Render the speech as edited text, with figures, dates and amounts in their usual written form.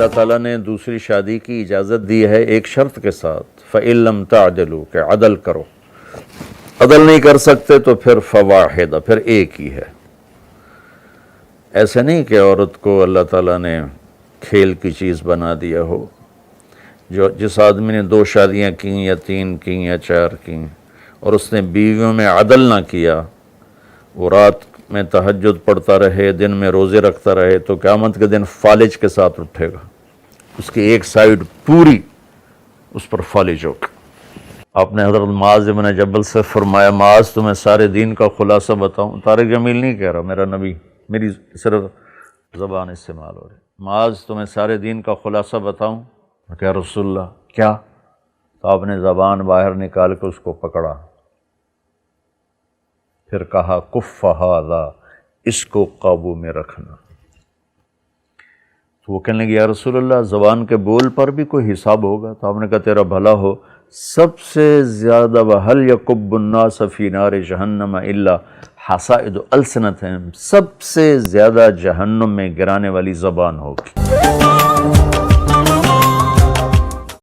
اللہ تعالیٰ نے دوسری شادی کی اجازت دی ہے ایک شرط کے ساتھ، فَإِن لَمْ تَعْدِلُوا، کہ عدل کرو، عدل نہیں کر سکتے تو پھر فواحدہ، پھر ایک ہی ہے۔ ایسے نہیں کہ عورت کو اللہ تعالیٰ نے کھیل کی چیز بنا دیا ہو۔ جس آدمی نے 2 شادیاں کیں یا 3 کیں یا 4 کیں اور اس نے بیویوں میں عدل نہ کیا، وہ رات میں تہجد پڑھتا رہے، دن میں روزے رکھتا رہے، تو قیامت کے دن فالج کے ساتھ اٹھے گا، اس کی ایک سائیڈ پوری اس پر فالج ہوگا۔ آپ نے حضرت معاذ بن جبل سے فرمایا، معاذ تمہیں سارے دین کا خلاصہ بتاؤں؟ طارق جمیل نہیں کہہ رہا، میرا نبی، میری صرف زبان استعمال ہو رہی، معاذ تمہیں سارے دین کا خلاصہ بتاؤں؟ کہ رسول اللہ کیا؟ تو آپ نے زبان باہر نکال کے اس کو پکڑا، پھر کہا کف ھذا، اس کو قابو میں رکھنا۔ تو وہ کہنے لگے یا رسول اللہ زبان کے بول پر بھی کوئی حساب ہوگا؟ تو آپ نے کہا تیرا بھلا ہو، سب سے زیادہ وَهَلْ يَكُبُّ النَّاسَ فِي نَارِ جَهَنَّمَ إِلَّا حَصَائِدُ أَلْسِنَتِهِمْ، سب سے زیادہ جہنم میں گرانے والی زبان ہوگی۔